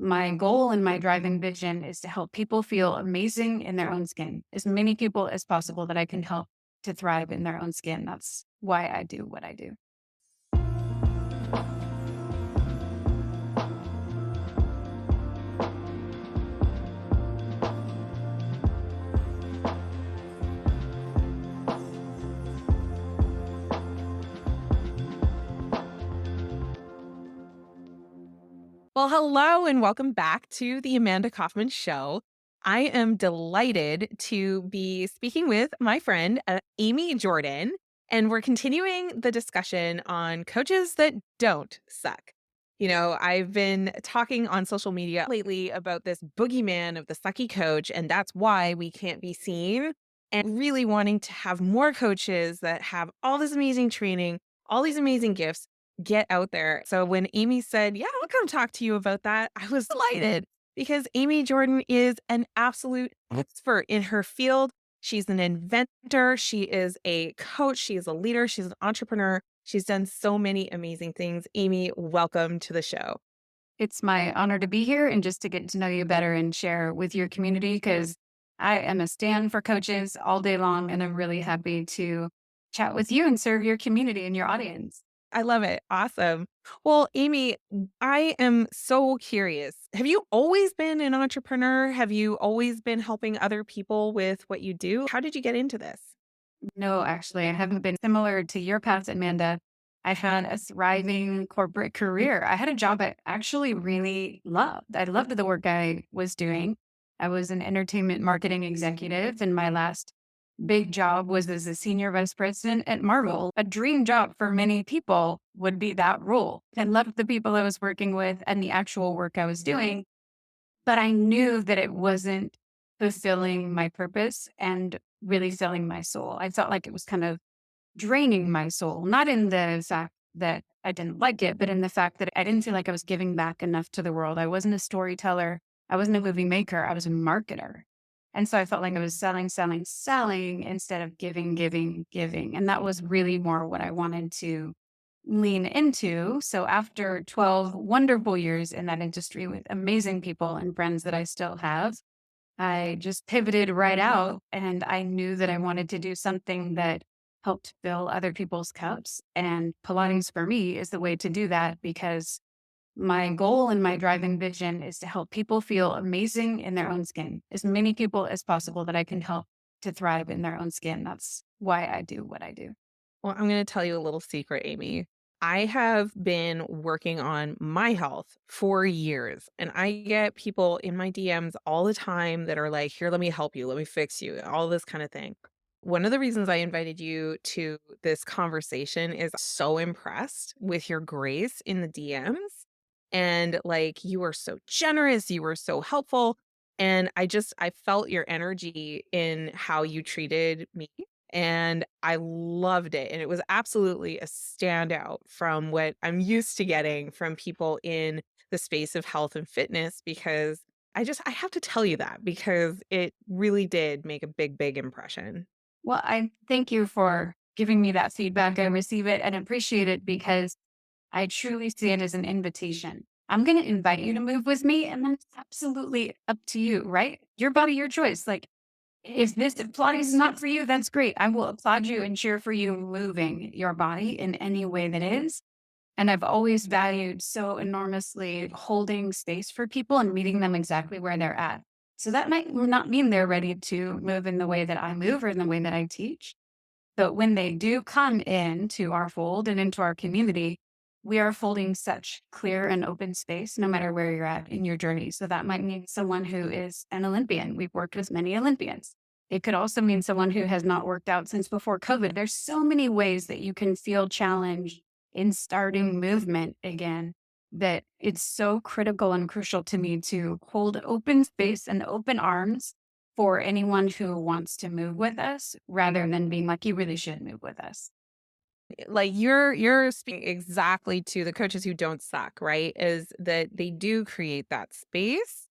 My goal and my driving vision is to help people feel amazing in their own skin. As many people as possible that I can help to thrive in their own skin. That's why I do what I do. Well, hello and welcome back to the Amanda Kaufman Show. I am delighted to be speaking with my friend, Amy Jordan, and we're continuing the discussion on coaches that don't suck. I've been talking on social media lately about this boogeyman of the sucky coach, and that's why we can't be seen, and really wanting to have more coaches that have all this amazing training, all these amazing gifts get out there. So when Amy said, "Yeah, I'll come talk to you about that," I was delighted because Amy Jordan is an absolute expert in her field. She's an inventor, she is a coach, she is a leader, she's an entrepreneur. She's done so many amazing things. Amy, welcome to the show. It's my honor to be here and just to get to know you better and share with your community because I am a stand for coaches all day long. And I'm really happy to chat with you and serve your community and your audience. I love it. Awesome. Well, Amy, I am so curious. Have you always been an entrepreneur? Have you always been helping other people with what you do? How did you get into this? No, actually, I haven't been similar to your path, Amanda. I've had a thriving corporate career. I had a job I actually really loved. I loved the work I was doing. I was an entertainment marketing executive, and my last big job was as a senior vice president at Marvel. A dream job for many people would be that role. I loved the people I was working with and the actual work I was doing, but I knew that it wasn't fulfilling my purpose and really filling my soul. I felt like it was kind of draining my soul, not in the fact that I didn't like it, but in the fact that I didn't feel like I was giving back enough to the world. I wasn't a storyteller. I wasn't a movie maker. I was a marketer. And so I felt like I was selling, selling, selling instead of giving, giving, giving. And that was really more what I wanted to lean into. So after 12 wonderful years in that industry with amazing people and friends that I still have, I just pivoted right out and I knew that I wanted to do something that helped fill other people's cups. And Pilates for me is the way to do that because my goal and my driving vision is to help people feel amazing in their own skin. As many people as possible that I can help to thrive in their own skin. That's why I do what I do. Well, I'm going to tell you a little secret, Amy. I have been working on my health for years, and I get people in my DMs all the time that are like, "Here, let me help you. Let me fix you," all this kind of thing. One of the reasons I invited you to this conversation is so impressed with your grace in the DMs. And like, you were so generous, you were so helpful. And I felt your energy in how you treated me, and I loved it, and it was absolutely a standout from what I'm used to getting from people in the space of health and fitness because I have to tell you that because it really did make a big, big impression. Well, I thank you for giving me that feedback. I receive it and appreciate it because I truly see it as an invitation. I'm going to invite you to move with me, and then it's absolutely up to you, right? Your body, your choice. Like, if Pilates is not for you, that's great. I will applaud you and cheer for you moving your body in any way that is. And I've always valued so enormously holding space for people and meeting them exactly where they're at. So that might not mean they're ready to move in the way that I move or in the way that I teach. But when they do come into our fold and into our community, we are holding such clear and open space no matter where you're at in your journey. So that might mean someone who is an Olympian. We've worked with many Olympians. It could also mean someone who has not worked out since before COVID. There's so many ways that you can feel challenged in starting movement again that it's so critical and crucial to me to hold open space and open arms for anyone who wants to move with us rather than being like, you really should move with us. Like you're speaking exactly to the coaches who don't suck, right? Is that they do create that space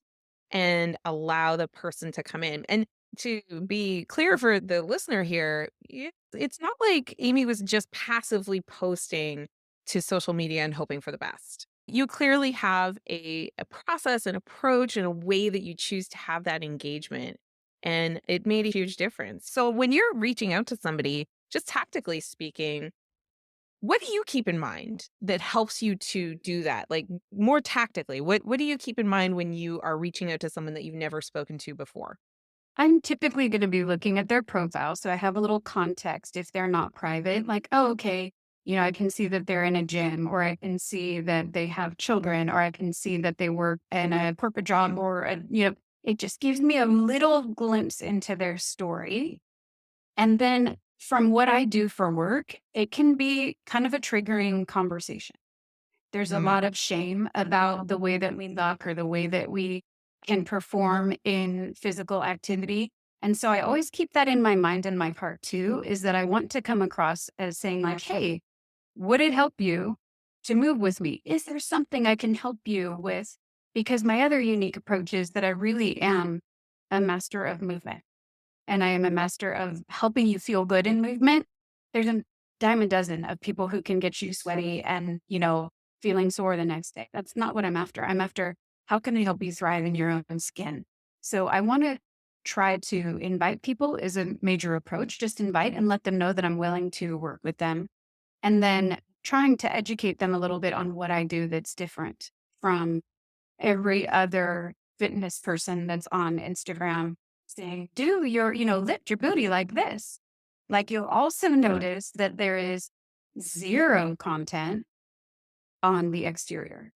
and allow the person to come in. And to be clear for the listener here, it's not like Amy was just passively posting to social media and hoping for the best. You clearly have a process, an approach, and a way that you choose to have that engagement. And it made a huge difference. So when you're reaching out to somebody, just tactically speaking, what do you keep in mind that helps you to do that? Like more tactically, what do you keep in mind when you are reaching out to someone that you've never spoken to before? I'm typically going to be looking at their profile. So I have a little context if they're not private, like, oh, okay, I can see that they're in a gym, or I can see that they have children, or I can see that they work in a corporate job, it just gives me a little glimpse into their story. And then from what I do for work, it can be kind of a triggering conversation. There's a Mm, lot of shame about the way that we look or the way that we can perform in physical activity. And so I always keep that in my mind and my heart too, is that I want to come across as saying, like, hey, would it help you to move with me? Is there something I can help you with? Because my other unique approach is that I really am a master of movement, and I am a master of helping you feel good in movement. There's a dime a dozen of people who can get you sweaty and, feeling sore the next day. That's not what I'm after. I'm after, how can I help you thrive in your own skin? So I want to try to invite people is a major approach. Just invite and let them know that I'm willing to work with them. And then trying to educate them a little bit on what I do that's different from every other fitness person that's on Instagram saying, do lift your booty like this. Like, you'll also notice that there is zero content on the exterior,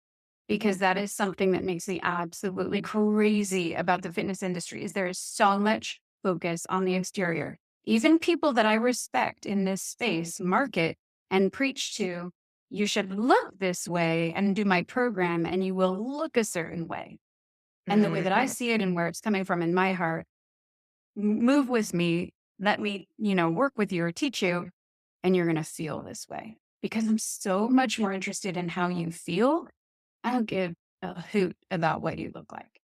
because that is something that makes me absolutely crazy about the fitness industry is there is so much focus on the exterior. Even people that I respect in this space market and preach to, you should look this way and do my program and you will look a certain way. And the way mhm. that I see it and where it's coming from in my heart, move with me, let me, work with you or teach you, and you're going to feel this way. Because I'm so much more interested in how you feel. I don't give a hoot about what you look like.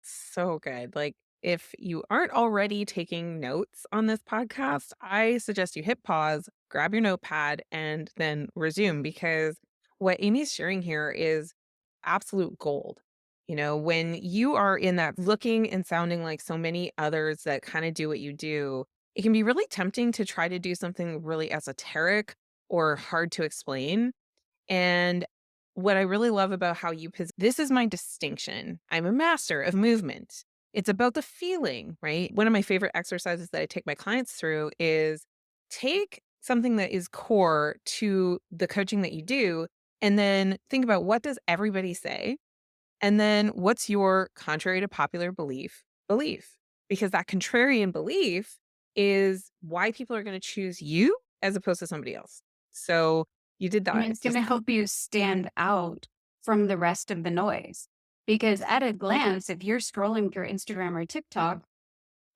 So good. Like, if you aren't already taking notes on this podcast, I suggest you hit pause, grab your notepad, and then resume because what Amy's sharing here is absolute gold. When you are in that looking and sounding like so many others that kind of do what you do, it can be really tempting to try to do something really esoteric or hard to explain. And what I really love about how you this is my distinction. I'm a master of movement. It's about the feeling, right? One of my favorite exercises that I take my clients through is take something that is core to the coaching that you do and then think about what does everybody say? And then what's your contrary to popular belief? Because that contrarian belief is why people are going to choose you as opposed to somebody else. So you did And that. it's going Just to help you stand out from the rest of the noise. Because at a glance, if you're scrolling through Instagram or TikTok,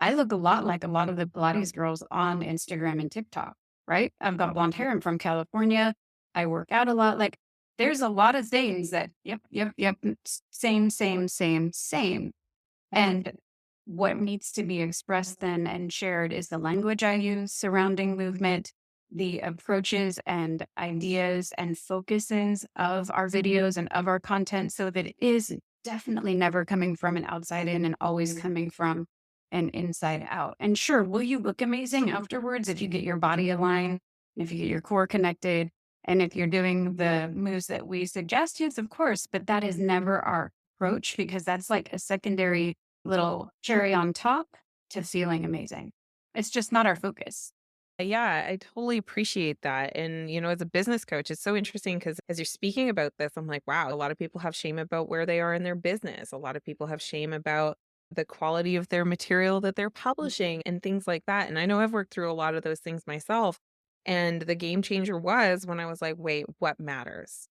I look a lot like a lot of the Pilates girls on Instagram and TikTok, right? I've got blonde hair. I'm from California. I work out a lot. Like, there's a lot of things that, yep, yep, yep, same, same, same, same. And what needs to be expressed then and shared is the language I use surrounding movement, the approaches and ideas and focuses of our videos and of our content, so that it is definitely never coming from an outside in and always coming from an inside out. And sure, will you look amazing afterwards if you get your body aligned, if you get your core connected, and if you're doing the moves that we suggest? Yes, of course, but that is never our approach, because that's like a secondary little cherry on top to feeling amazing. It's just not our focus. yeah, I totally appreciate that. And, as a business coach, it's so interesting because as you're speaking about this, I'm like, wow, a lot of people have shame about where they are in their business. A lot of people have shame about the quality of their material that they're publishing and things like that. And I know I've worked through a lot of those things myself. And the game changer was when I was like, wait, what matters?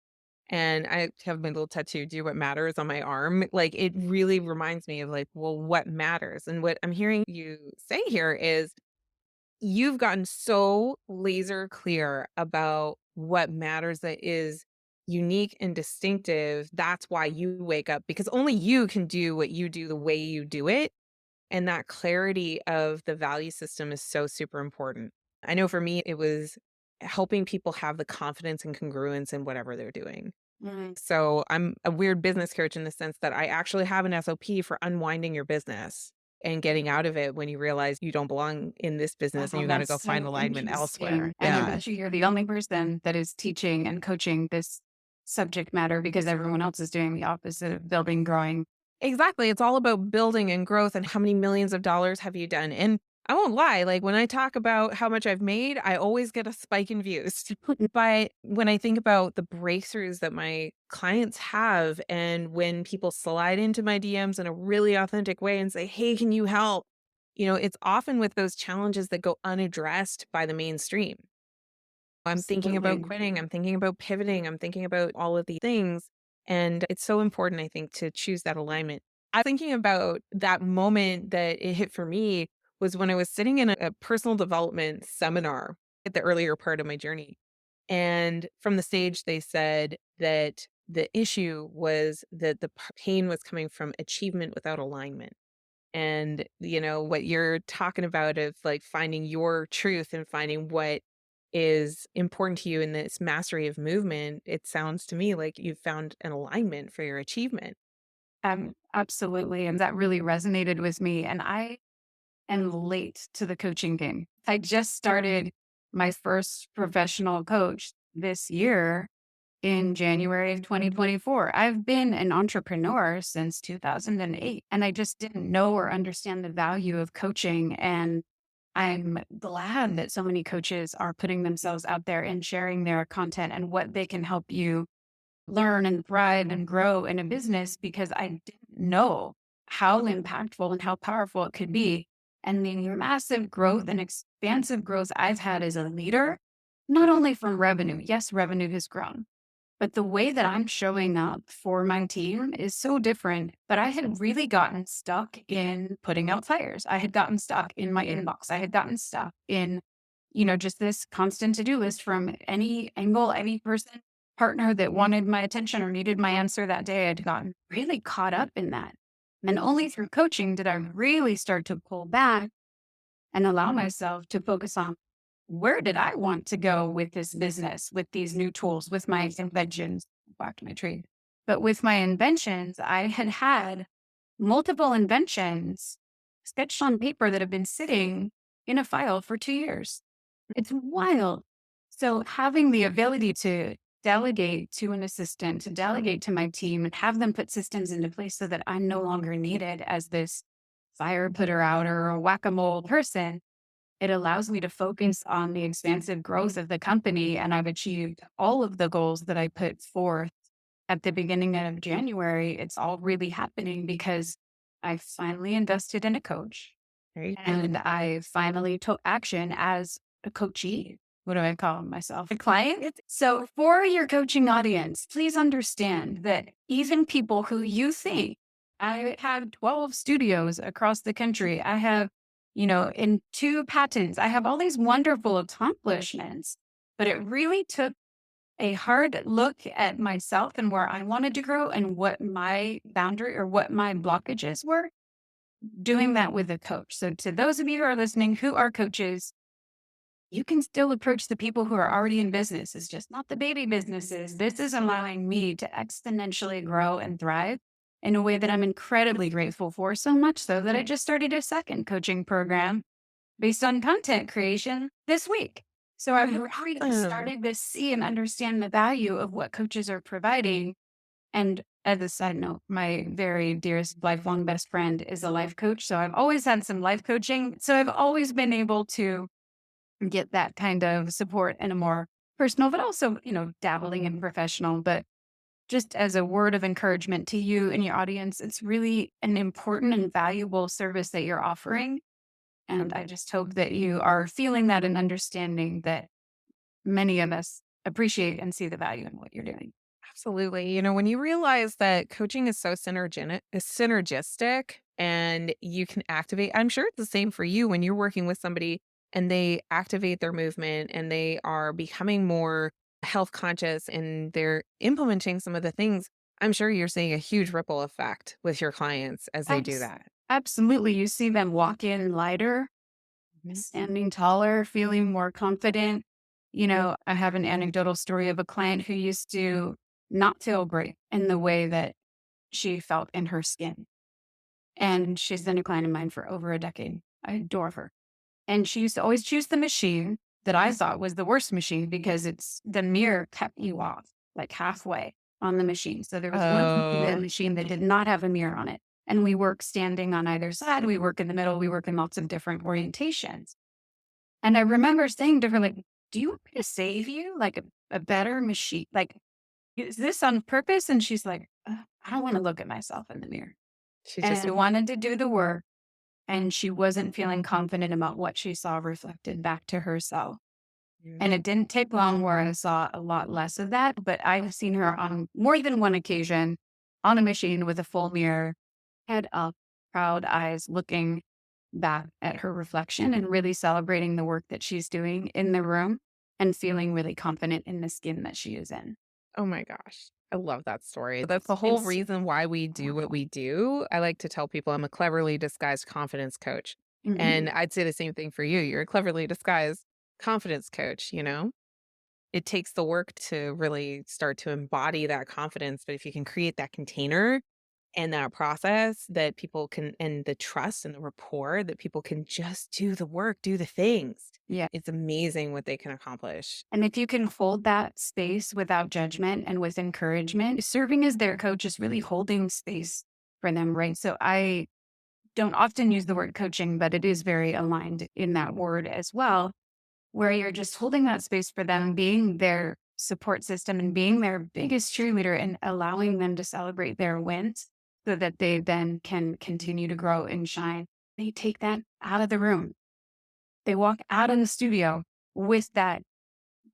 And I have my little tattoo, "Do what matters" on my arm. Like, it really reminds me of like, well, what matters? And what I'm hearing you say here is you've gotten so laser clear about what matters that is unique and distinctive. That's why you wake up because only you can do what you do the way you do it. And that clarity of the value system is so super important. I know for me, it was helping people have the confidence and congruence in whatever they're doing. Mm. So I'm a weird business coach in the sense that I actually have an SOP for unwinding your business and getting out of it when you realize you don't belong in this business and Wow, you got to that's go find so alignment elsewhere. interesting. And I Yeah. bet you're the only person that is teaching and coaching this subject matter because everyone else is doing the opposite of building, growing. Exactly. It's all about building and growth and how many millions of dollars have you done. And I won't lie, like when I talk about how much I've made, I always get a spike in views. But when I think about the breakthroughs that my clients have, and when people slide into my DMs in a really authentic way and say, "Hey, can you help?" It's often with those challenges that go unaddressed by the mainstream. I'm thinking about Absolutely. quitting, I'm thinking about pivoting, I'm thinking about all of these things. And it's so important, I think, to choose that alignment. I'm thinking about that moment that it hit for me was when I was sitting in a personal development seminar at the earlier part of my journey. And from the stage, they said that the issue was that the pain was coming from achievement without alignment. And, what you're talking about of like finding your truth and finding what is important to you in this mastery of movement, it sounds to me like you've found an alignment for your achievement. Absolutely. And that really resonated with me. And I am late to the coaching game. I just started my first professional coach this year in January of 2024. I've been an entrepreneur since 2008, and I just didn't know or understand the value of coaching. And I'm glad that so many coaches are putting themselves out there and sharing their content and what they can help you learn and thrive and grow in a business, because I didn't know how impactful and how powerful it could be. And the massive growth and expansive growth I've had as a leader, not only from revenue, yes, revenue has grown, but the way that I'm showing up for my team is so different. But I had really gotten stuck in putting out fires. I had gotten stuck in my inbox. I had gotten stuck in, just this constant to do list from any angle, any person, partner that wanted my attention or needed my answer that day. I'd gotten really caught up in that. And only through coaching did I really start to pull back and allow myself to focus on where did I want to go with this business, with these new tools, with my inventions, back to my trade. But with my inventions, I had had multiple inventions sketched on paper that have been sitting in a file for 2 years. It's wild. So having the ability to delegate to an assistant, to delegate to my team and have them put systems into place so that I'm no longer needed as this fire putter outer or whack-a-mole person, it allows me to focus on the expansive growth of the company. And I've achieved all of the goals that I put forth at the beginning of January. It's all really happening because I finally invested in a coach Right. and I finally took action as a coachee. What do I call myself? A client. So, for your coaching audience, please understand that even people who you think I have 12 studios across the country, I have, in 2 patents, I have all these wonderful accomplishments, but it really took a hard look at myself and where I wanted to grow and what my boundary or what my blockages were, doing that with a coach. So, to those of you who are listening who are coaches, you can still approach the people who are already in business. It's just not the baby businesses. This is allowing me to exponentially grow and thrive in a way that I'm incredibly grateful for. So much so that I just started a second coaching program based on content creation this week. So I've really Um, started to see and understand the value of what coaches are providing. And as a side note, my very dearest lifelong best friend is a life coach. So I've always had some life coaching. So I've always been able to get that kind of support in a more personal, but also, dabbling in professional. But just as a word of encouragement to you and your audience, it's really an important and valuable service that you're offering. And I just hope that you are feeling that and understanding that many of us appreciate and see the value in what you're doing. Absolutely. When you realize that coaching is so synergistic and you can activate, I'm sure it's the same for you when you're working with somebody and they activate their movement and they are becoming more health conscious and they're implementing some of the things. I'm sure you're seeing a huge ripple effect with your clients as they do Abs- that. Absolutely. You see them walk in lighter, Mhm. standing taller, feeling more confident. I have an anecdotal story of a client who used to not feel great in the way that she felt in her skin. And she's been a client of mine for over a decade. I adore her. And she used to always choose the machine that I thought was the worst machine because the mirror kept you off like halfway on the machine. So there was one the Oh, machine that did not have a mirror on it. And we work standing on either side. We work in the middle. We work in lots of different orientations. And I remember saying to her, like, do you want me to save you like a better machine? Like, is this on purpose? And she's like, I don't want to look at myself in the mirror. she And just I wanted to do the work. And she wasn't feeling confident about what she saw reflected back to herself. yeah. And it didn't take long where I saw a lot less of that, but I've seen her on more than one occasion on a machine with a full mirror, head up, proud eyes, looking back at her reflection and really celebrating the work that she's doing in the room and feeling really confident in the skin that she is in. Oh my gosh. I love that story. That's the whole It's reason why we do what we do. I like to tell people I'm a cleverly disguised confidence coach. Mhm. And I'd say the same thing for you. You're a cleverly disguised confidence coach, It takes the work to really start to embody that confidence, but if you can create that container and that process that people can and the trust and the rapport that people can just do the work, do the things. Yeah. It's amazing what they can accomplish. And if you can hold that space without judgment and with encouragement, serving as their coach is really holding space for them, right? So I don't often use the word coaching, but it is very aligned in that word as well, where you're just holding that space for them, being their support system and being their biggest cheerleader and allowing them to celebrate their wins so that they then can continue to grow and shine. They take that out of the room. They walk out of the studio with that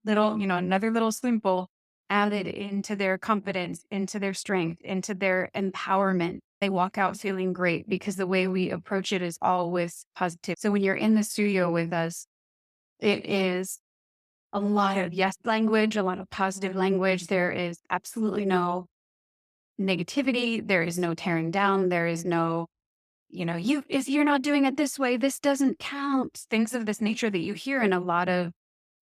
little, another little simple added into their confidence, into their strength, into their empowerment. They walk out feeling great because the way we approach it is all with positive. So when you're in the studio with us, it is a lot of yes language, a lot of positive language. There is absolutely no negativity. There is no tearing down. There is no, if you're not doing it this way, this doesn't count. Things of this nature that you hear in a lot of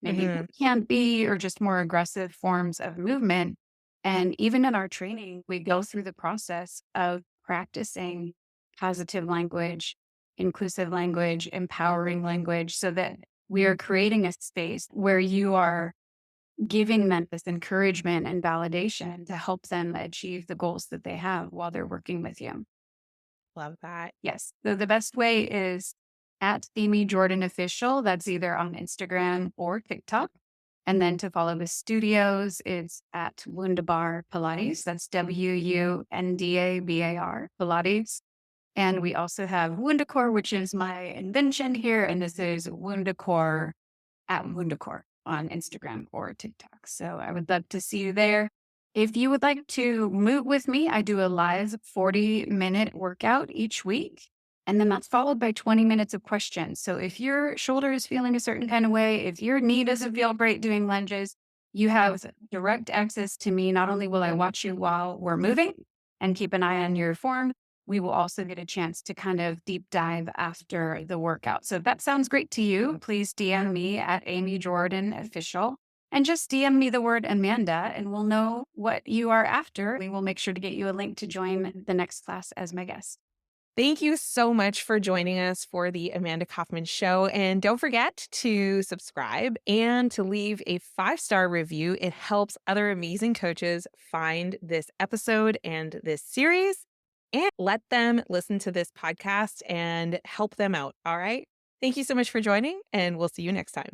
maybe Mhm. can't be or just more aggressive forms of movement. And even in our training, we go through the process of practicing positive language, inclusive language, empowering language, so that we are creating a space where you are giving them this encouragement and validation to help them achieve the goals that they have while they're working with you. Love that. Yes. So the best way is at Amy Jordan Official. That's either on Instagram or TikTok. And then to follow the studios, it's at Wundabar Pilates. That's Wundabar Pilates. And we also have Wundacor, which is my invention here. And this is Wundacor at Wundacor on Instagram or TikTok. So I would love to see you there. If you would like to move with me, I do a live 40-minute workout each week. And then that's followed by 20 minutes of questions. So if your shoulder is feeling a certain kind of way, if your knee doesn't feel great doing lunges, you have direct access to me. Not only will I watch you while we're moving and keep an eye on your form, we will also get a chance to kind of deep dive after the workout. So if that sounds great to you, please DM me at Amy Jordan Official and just DM me the word Amanda and we'll know what you are after. We will make sure to get you a link to join the next class as my guest. Thank you so much for joining us for the Amanda Kaufman Show. And don't forget to subscribe and to leave a 5-star review. It helps other amazing coaches find this episode and this series and let them listen to this podcast and help them out. All right. Thank you so much for joining, and we'll see you next time.